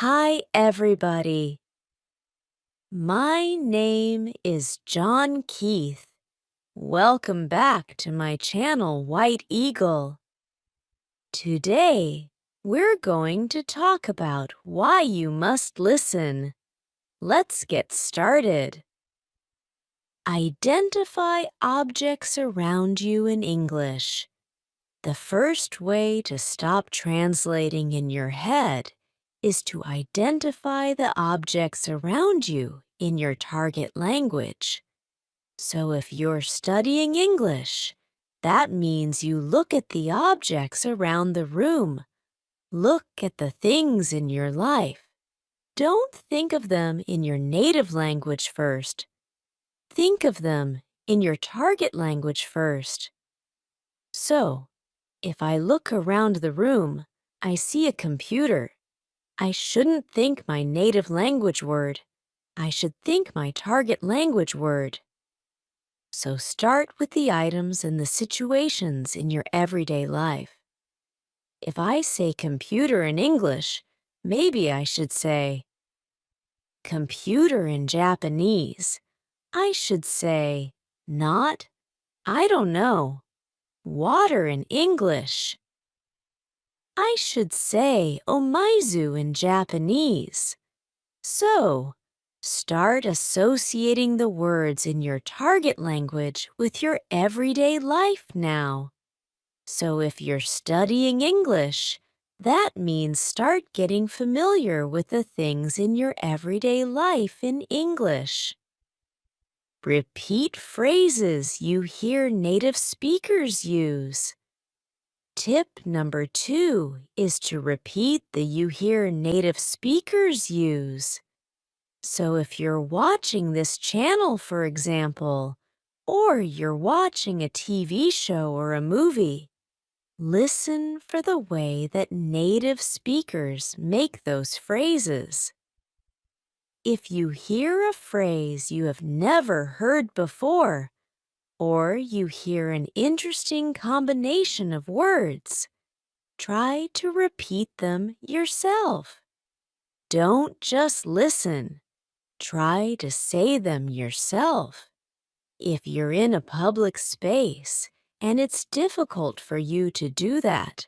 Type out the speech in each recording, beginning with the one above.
Hi, everybody. My name is John Keith. Welcome back to my channel, White Eagle. Today, we're going to talk about why you must listen. Let's get started. Identify objects around you in English. The first way to stop translating in your head is to identify the objects around you in your target language. So if you're studying English, that means you look at the objects around the room. Look at the things in your life. Don't think of them in your native language first. Think of them in your target language first. So, if I look around the room, I see a computer. I shouldn't think my native language word. I should think my target language word. So start with the items and the situations in your everyday life. If I say computer in English, maybe I should say computer in Japanese. I should say not, I don't know, water in English. I should say omaizu in Japanese. So, start associating the words in your target language with your everyday life now. So if you're studying English, that means start getting familiar with the things in your everyday life in English. Repeat phrases you hear native speakers use. Tip number 2 is to repeat the you hear native speakers use. So if you're watching this channel, for example, or you're watching a TV show or a movie, listen for the way that native speakers make those phrases. If you hear a phrase you have never heard before, or you hear an interesting combination of words, try to repeat them yourself. Don't just listen. Try to say them yourself. If you're in a public space and it's difficult for you to do that,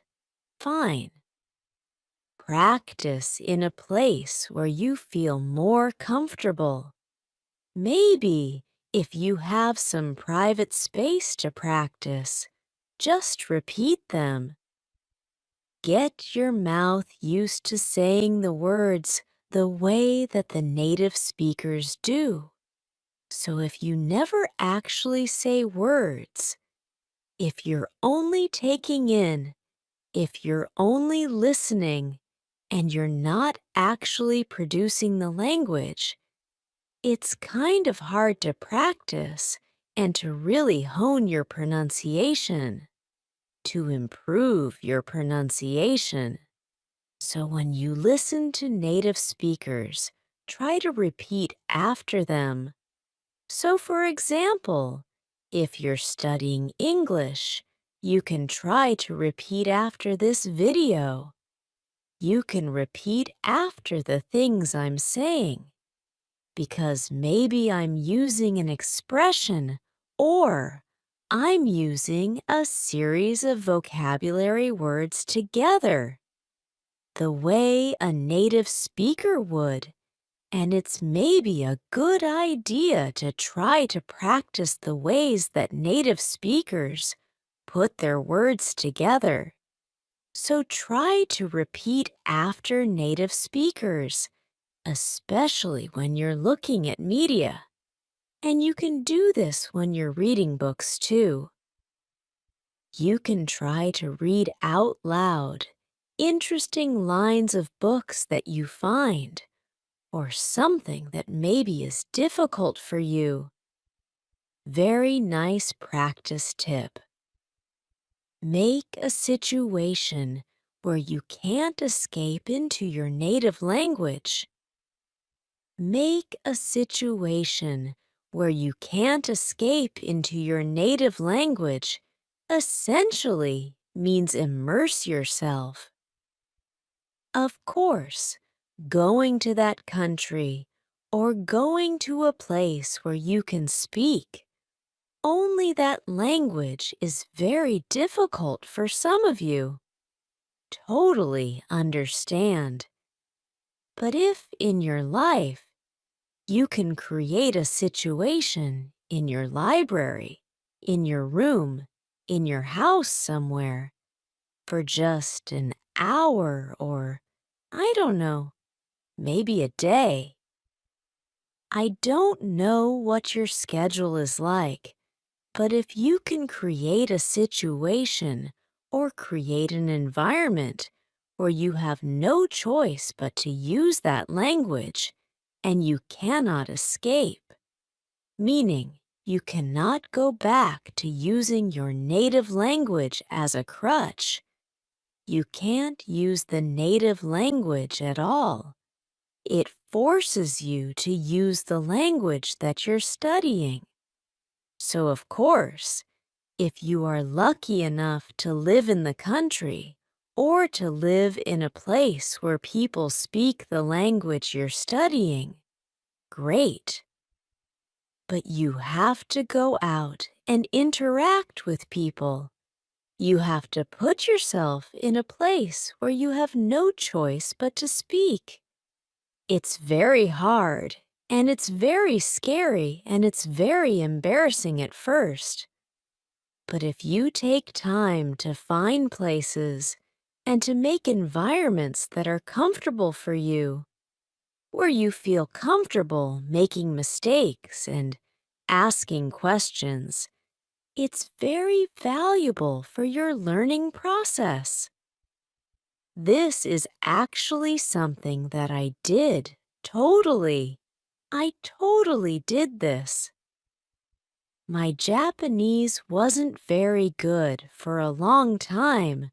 fine. Practice in a place where you feel more comfortable. Maybe if you have some private space to practice, just repeat them. Get your mouth used to saying the words the way that the native speakers do. So if you never actually say words, if you're only taking in, if you're only listening, and you're not actually producing the language, it's kind of hard to practice and to really hone your pronunciation, to improve your pronunciation. So when you listen to native speakers, try to repeat after them. So for example, if you're studying English, you can try to repeat after this video. You can repeat after the things I'm saying, because maybe I'm using an expression or I'm using a series of vocabulary words together, the way a native speaker would. And it's maybe a good idea to try to practice the ways that native speakers put their words together. So try to repeat after native speakers, especially when you're looking at media. And you can do this when you're reading books too. You can try to read out loud interesting lines of books that you find, or something that maybe is difficult for you. Very nice practice tip. Make a situation where you can't escape into your native language. Make a situation where you can't escape into your native language essentially means immerse yourself. Of course, going to that country, or going to a place where you can speak. Only that language is very difficult for some of you. Totally understand. But if in your life you can create a situation in your library, in your room, in your house somewhere, for just an hour or, I don't know, maybe a day. I don't know what your schedule is like, but if you can create a situation or create an environment where you have no choice but to use that language and you cannot escape, meaning you cannot go back to using your native language as a crutch. You can't use the native language at all. It forces you to use the language that you're studying. So, of course, if you are lucky enough to live in the country or to live in a place where people speak the language you're studying, great. But you have to go out and interact with people. You have to put yourself in a place where you have no choice but to speak. It's very hard, and it's very scary, and it's very embarrassing at first. But if you take time to find places and to make environments that are comfortable for you, where you feel comfortable making mistakes and asking questions, it's very valuable for your learning process. This is actually something that I did, totally. I totally did this. My Japanese wasn't very good for a long time,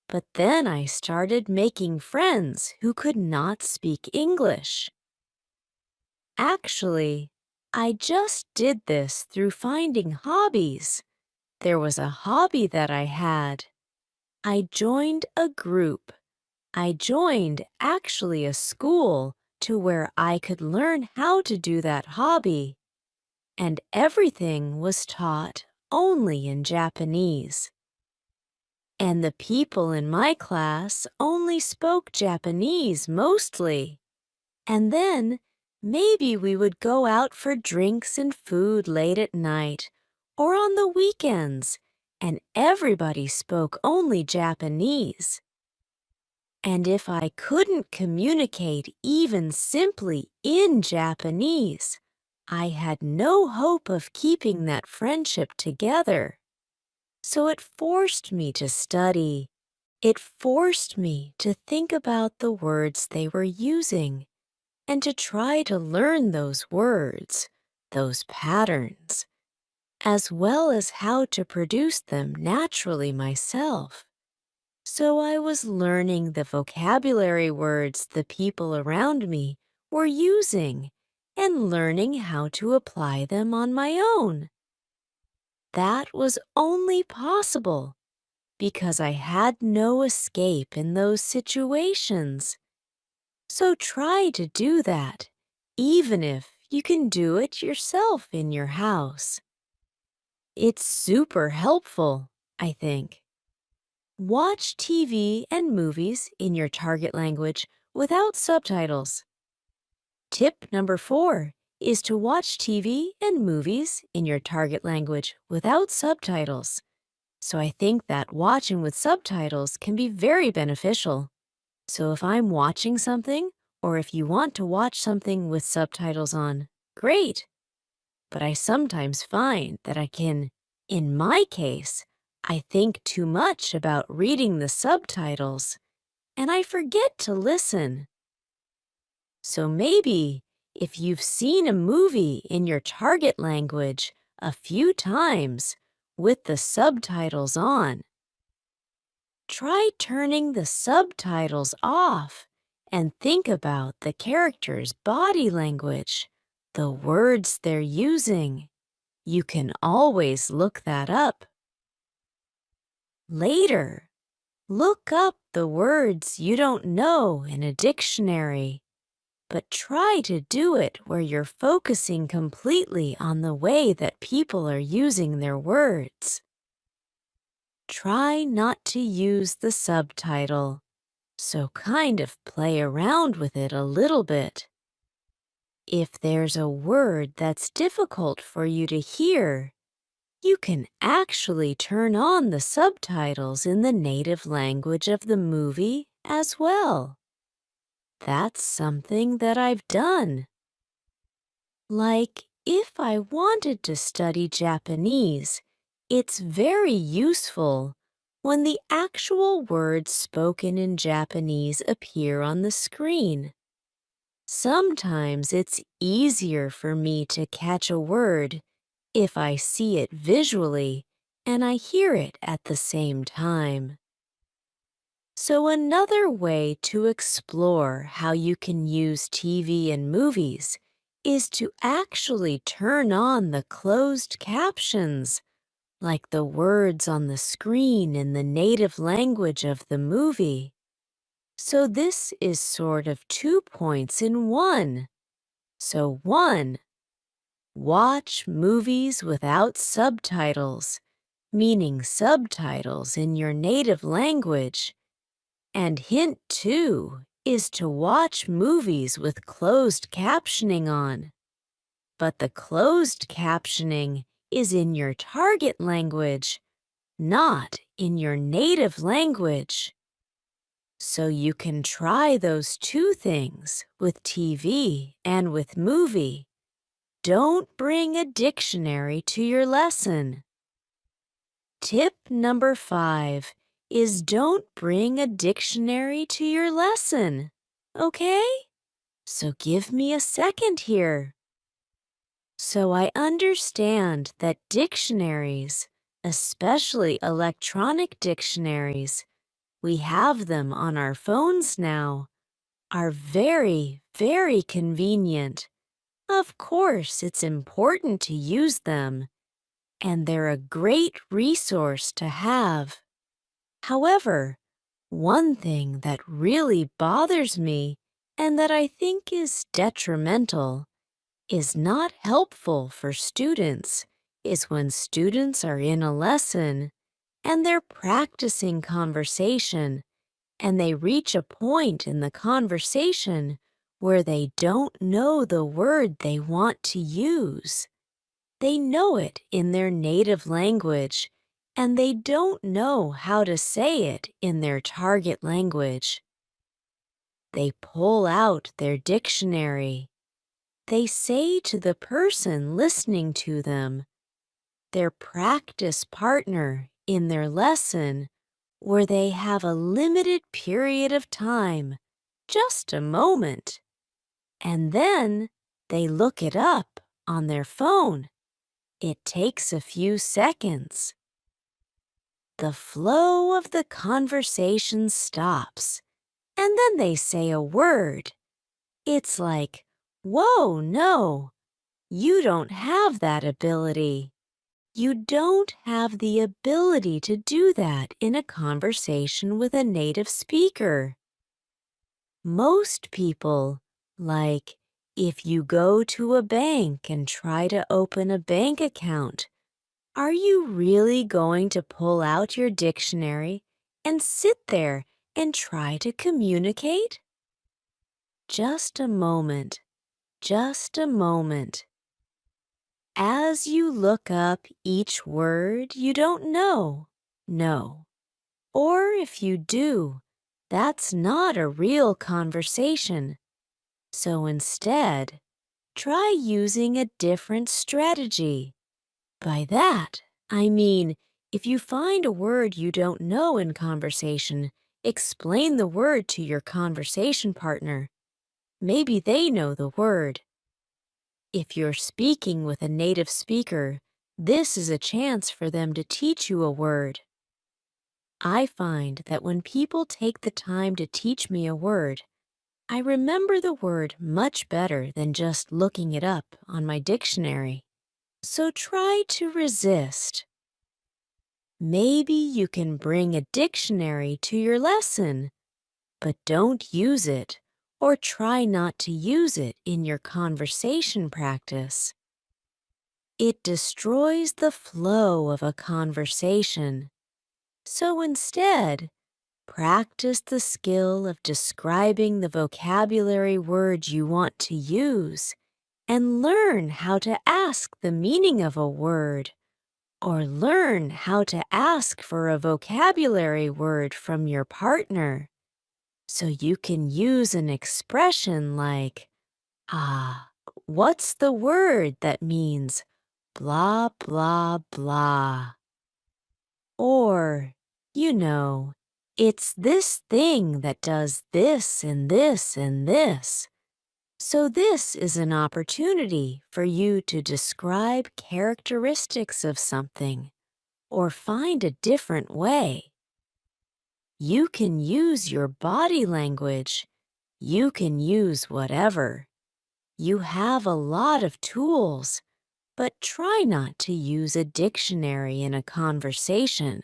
but then I started making friends who could not speak English. Actually, I just did this through finding hobbies. There was a hobby that I had. I joined a group. I joined actually a school to where I could learn how to do that hobby. And everything was taught only in Japanese. And the people in my class only spoke Japanese mostly. And then maybe we would go out for drinks and food late at night or on the weekends, and everybody spoke only Japanese. And if I couldn't communicate even simply in Japanese, I had no hope of keeping that friendship together. So it forced me to study. It forced me to think about the words they were using and to try to learn those words, those patterns, as well as how to produce them naturally myself. So I was learning the vocabulary words the people around me were using and learning how to apply them on my own. That was only possible because I had no escape in those situations. So try to do that, even if you can do it yourself in your house. It's super helpful, I think. Watch TV and movies in your target language without subtitles. Tip number 4 is to watch TV and movies in your target language without subtitles. So I think that watching with subtitles can be very beneficial. So if I'm watching something, or if you want to watch something with subtitles on, great. But I sometimes find that in my case, I think too much about reading the subtitles, and I forget to listen. So maybe if you've seen a movie in your target language a few times with the subtitles on, try turning the subtitles off and think about the character's body language, the words they're using. You can always look that up. Later, look up the words you don't know in a dictionary but try to do it where you're focusing completely on the way that people are using their words. Try not to use the subtitle, so kind of play around with it a little bit. If there's a word that's difficult for you to hear, you can actually turn on the subtitles in the native language of the movie as well. That's something that I've done. Like, if I wanted to study Japanese, it's very useful when the actual words spoken in Japanese appear on the screen. Sometimes it's easier for me to catch a word if I see it visually and I hear it at the same time. So another way to explore how you can use TV and movies is to actually turn on the closed captions, like the words on the screen in the native language of the movie. So this is sort of 2 points in one. So 1, watch movies without subtitles, meaning subtitles in your native language. And hint 2 is to watch movies with closed captioning on. But the closed captioning is in your target language, not in your native language. So you can try those 2 things with TV and with movie. Don't bring a dictionary to your lesson. Tip number 5 is don't bring a dictionary to your lesson, okay? So give me a second here. So I understand that dictionaries, especially electronic dictionaries, we have them on our phones now, are very, very convenient. Of course, it's important to use them, and they're a great resource to have. However, one thing that really bothers me and that I think is detrimental, is not helpful for students, is when students are in a lesson and they're practicing conversation and they reach a point in the conversation where they don't know the word they want to use. They know it in their native language, and they don't know how to say it in their target language. They pull out their dictionary. They say to the person listening to them, their practice partner in their lesson, where they have a limited period of time, just a moment, and then they look it up on their phone. It takes a few seconds. The flow of the conversation stops, and then they say a word. It's like, whoa, no, you don't have that ability. You don't have the ability to do that in a conversation with a native speaker. Most people, like if you go to a bank and try to open a bank account, are you really going to pull out your dictionary and sit there and try to communicate? Just a moment, just a moment. As you look up each word you don't know, no. Or if you do, that's not a real conversation. So instead, try using a different strategy. By that, I mean, if you find a word you don't know in conversation, explain the word to your conversation partner. Maybe they know the word. If you're speaking with a native speaker, this is a chance for them to teach you a word. I find that when people take the time to teach me a word, I remember the word much better than just looking it up on my dictionary. So try to resist. Maybe you can bring a dictionary to your lesson, but don't use it, or try not to use it in your conversation practice. It destroys the flow of a conversation. So instead, practice the skill of describing the vocabulary words you want to use and learn how to ask the meaning of a word, or learn how to ask for a vocabulary word from your partner. So you can use an expression like, what's the word that means blah, blah, blah? Or, it's this thing that does this and this and this. So this is an opportunity for you to describe characteristics of something or find a different way. You can use your body language. You can use whatever. You have a lot of tools, but try not to use a dictionary in a conversation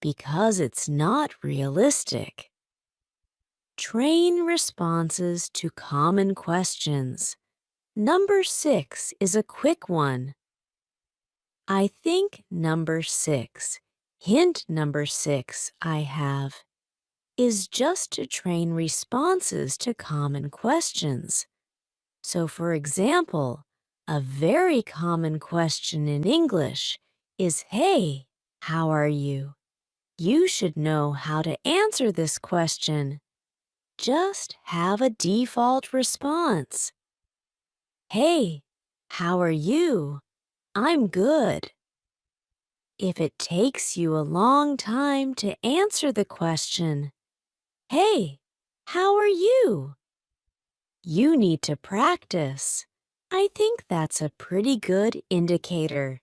because it's not realistic. Train responses to common questions. Number 6 is a quick one. I think number 6, hint number 6 I have, is just to train responses to common questions. So for example, a very common question in English is, "Hey, how are you?" You should know how to answer this question. Just have a default response. "Hey, how are you? I'm good." If it takes you a long time to answer the question, "Hey, how are you?" you need to practice. I think that's a pretty good indicator.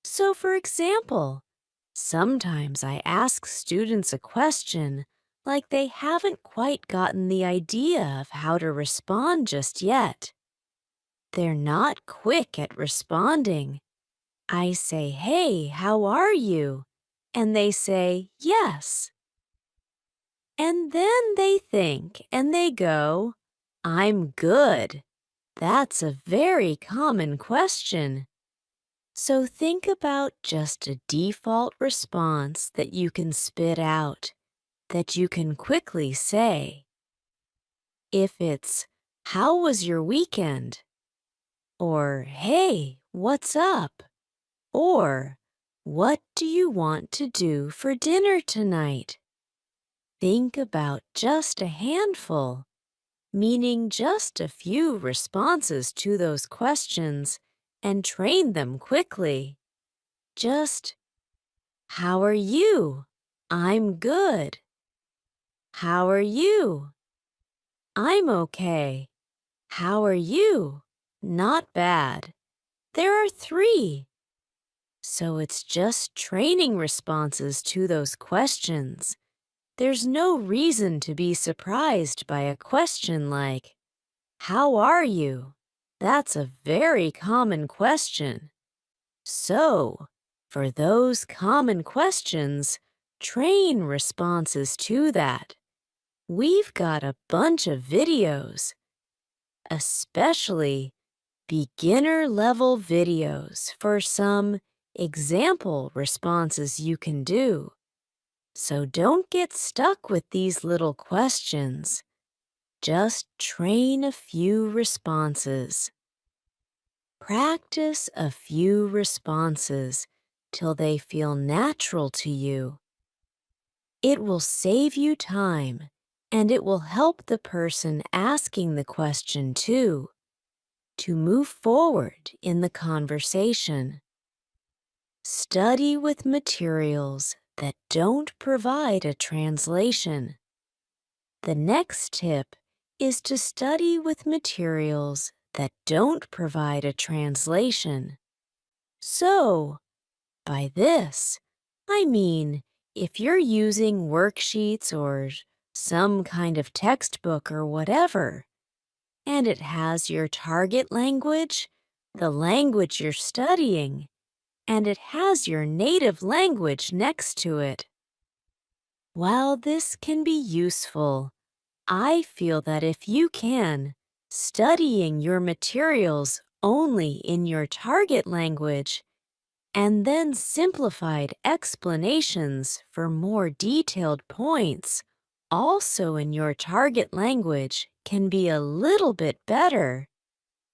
So for example, sometimes I ask students a question like they haven't quite gotten the idea of how to respond just yet. They're not quick at responding. I say, "Hey, how are you?" And they say, "Yes." And then they think and they go, "I'm good." That's a very common question. So think about just a default response that you can spit out, that you can quickly say. If it's, "How was your weekend?" Or, "Hey, what's up?" Or, "What do you want to do for dinner tonight?" Think about just a handful, meaning just a few responses to those questions, and train them quickly. Just, "How are you?" "I'm good." "How are you?" "I'm okay." "How are you?" "Not bad." There are 3. So it's just training responses to those questions. There's no reason to be surprised by a question like, "How are you?" That's a very common question. So, for those common questions, train responses to that. We've got a bunch of videos, especially beginner-level videos for some example responses you can do. So don't get stuck with these little questions. Just train a few responses. Practice a few responses till they feel natural to you. It will save you time, and it will help the person asking the question too, to move forward in the conversation. Study with materials that don't provide a translation. The next tip is to study with materials that don't provide a translation. So, by this, I mean if you're using worksheets or some kind of textbook or whatever, and it has your target language, the language you're studying, and it has your native language next to it. While this can be useful, I feel that if you can, studying your materials only in your target language and then simplified explanations for more detailed points also in your target language can be a little bit better.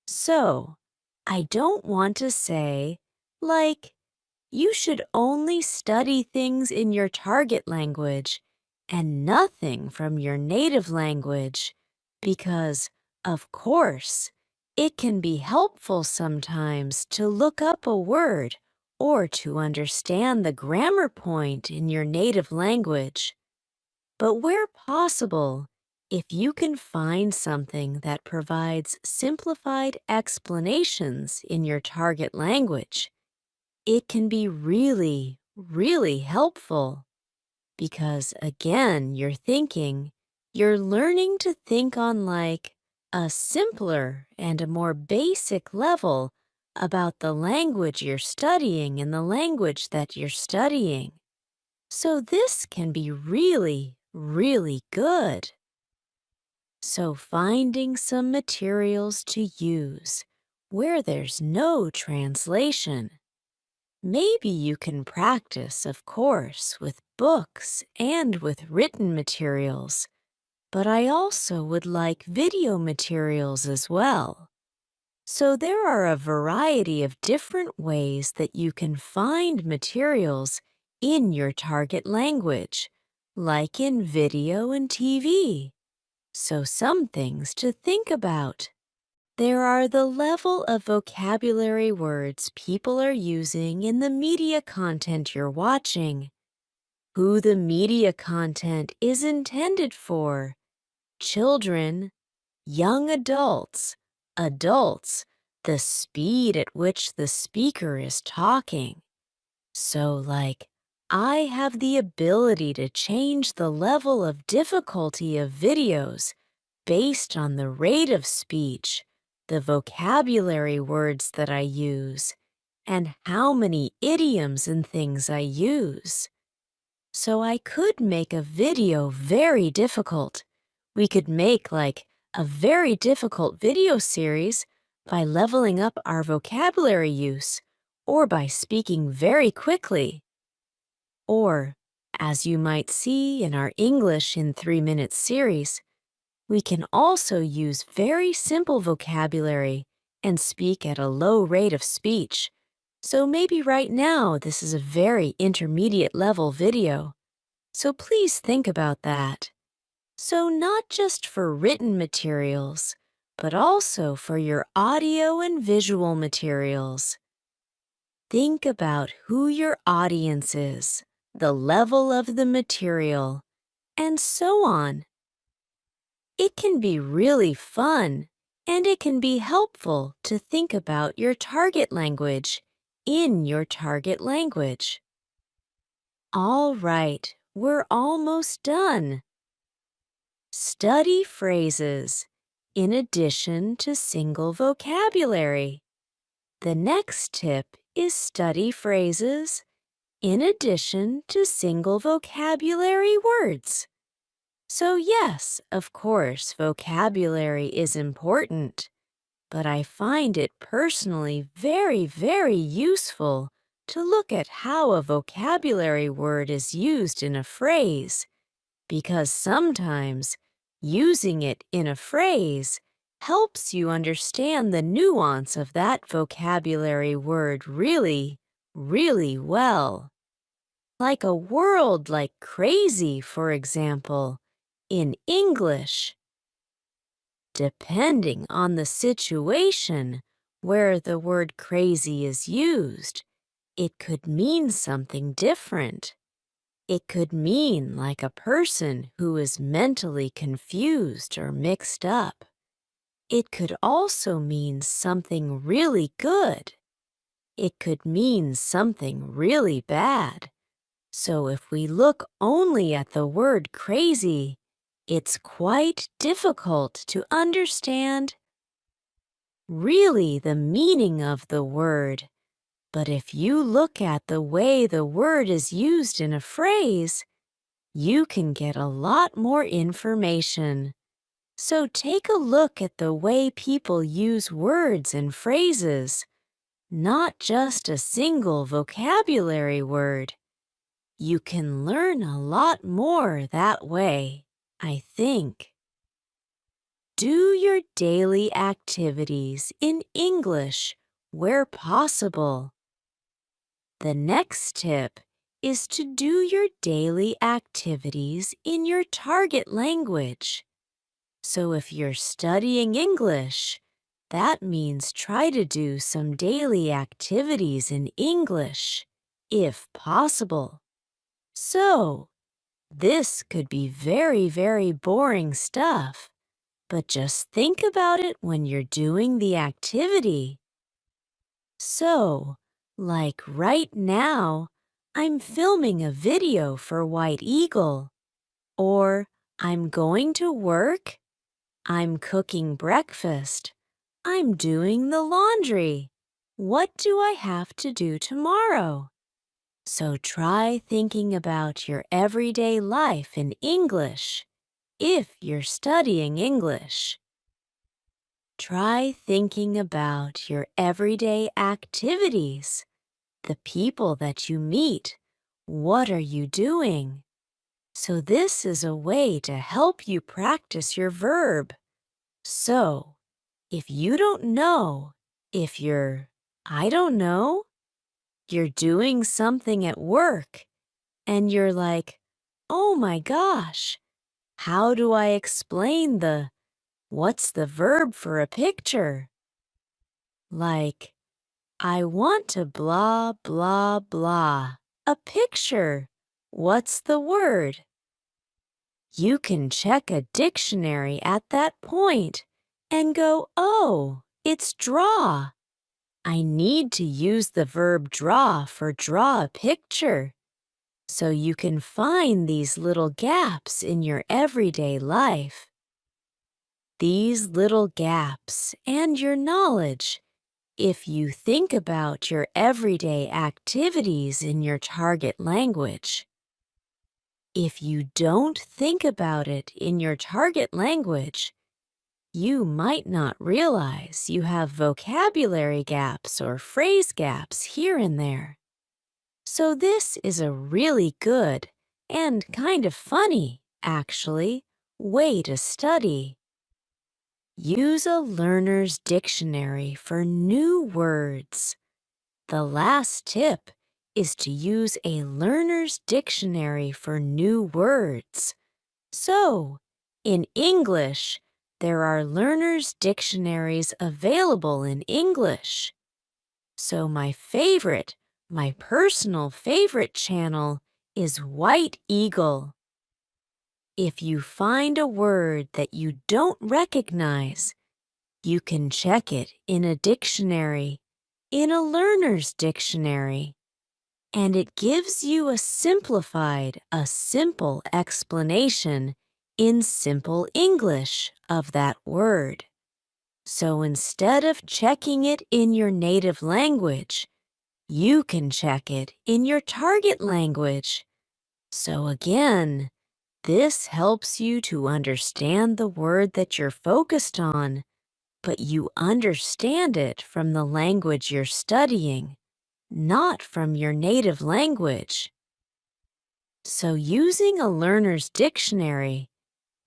So, I don't want to say, like, you should only study things in your target language and nothing from your native language, because, of course, it can be helpful sometimes to look up a word or to understand the grammar point in your native language. But where possible, if you can find something that provides simplified explanations in your target language, it can be really, really helpful. Because again, you're learning to think on like a simpler and a more basic level about the language you're studying and the language that you're studying. So this can be really, really good. So finding some materials to use where there's no translation. Maybe you can practice, of course, with books and with written materials, but I also would like video materials as well. So there are a variety of different ways that you can find materials in your target language, like in video and TV. So some things to think about. There are the level of vocabulary words people are using in the media content you're watching, who the media content is intended for, children, young adults, adults, the speed at which the speaker is talking. So, like, I have the ability to change the level of difficulty of videos based on the rate of speech, the vocabulary words that I use, and how many idioms and things I use. So I could make a video very difficult. We could make like a very difficult video series by leveling up our vocabulary use or by speaking very quickly. Or, as you might see in our English in 3 Minutes series, we can also use very simple vocabulary and speak at a low rate of speech. So maybe right now this is a very intermediate level video. So please think about that. So not just for written materials, but also for your audio and visual materials. Think about who your audience is, the level of the material, and so on. It can be really fun, and it can be helpful to think about your target language in your target language. All right, we're almost done. Study phrases in addition to single vocabulary. The next tip is study phrases in addition to single vocabulary words. So yes, of course, vocabulary is important, but I find it personally very, very useful to look at how a vocabulary word is used in a phrase, because sometimes using it in a phrase helps you understand the nuance of that vocabulary word really, really well. Like a word like crazy, for example, in English. Depending on the situation where the word crazy is used, it could mean something different. It could mean like a person who is mentally confused or mixed up. It could also mean something really good. It could mean something really bad. So if we look only at the word crazy, it's quite difficult to understand really the meaning of the word. But if you look at the way the word is used in a phrase, you can get a lot more information. So take a look at the way people use words and phrases, not just a single vocabulary word. You can learn a lot more that way, I think. Do your daily activities in English where possible. The next tip is to do your daily activities in your target language. So if you're studying English, that means try to do some daily activities in English, if possible. So, this could be very, very boring stuff, but just think about it when you're doing the activity. So, like right now, I'm filming a video for White Eagle, or I'm going to work, I'm cooking breakfast, I'm doing the laundry. What do I have to do tomorrow? So try thinking about your everyday life in English if you're studying English. Try thinking about your everyday activities, the people that you meet. What are you doing? So this is a way to help you practice your verb. So, if you don't know, if you're, I don't know, you're doing something at work and you're like, oh my gosh, how do I explain what's the verb for a picture? Like, I want to blah, blah, blah. A picture. What's the word? You can check a dictionary at that point and go, oh, it's draw. I need to use the verb draw for draw a picture. So you can find these little gaps in your everyday life. These little gaps and your knowledge, if you think about your everyday activities in your target language. If you don't think about it in your target language, you might not realize you have vocabulary gaps or phrase gaps here and there. So this is a really good and kind of funny, actually, way to study. Use a learner's dictionary for new words. The last tip is to use a learner's dictionary for new words. So, in English, there are learner's dictionaries available in English. So my personal favorite channel is White Eagle. If you find a word that you don't recognize, you can check it in a dictionary, in a learner's dictionary, and it gives you a simple explanation in simple English of that word. So instead of checking it in your native language, you can check it in your target language. So again, this helps you to understand the word that you're focused on, but you understand it from the language you're studying, not from your native language. So using a learner's dictionary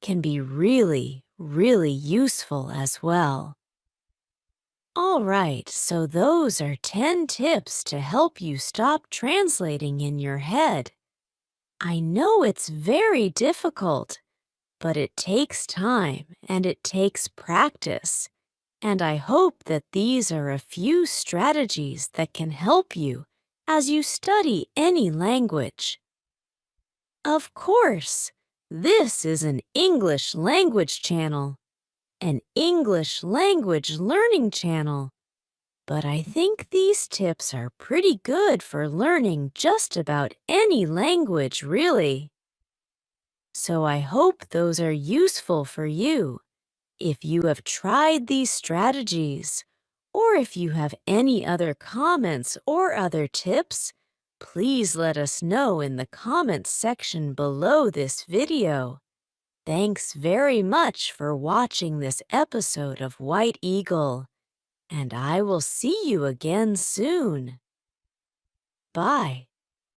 can be really, really useful as well. All right, so those are 10 tips to help you stop translating in your head. I know it's very difficult, but it takes time and it takes practice. And I hope that these are a few strategies that can help you as you study any language. Of course, this is an English language channel, an English language learning channel. But I think these tips are pretty good for learning just about any language, really. So I hope those are useful for you. If you have tried these strategies, or if you have any other comments or other tips, please let us know in the comments section below this video. Thanks very much for watching this episode of White Eagle, and I will see you again soon. Bye.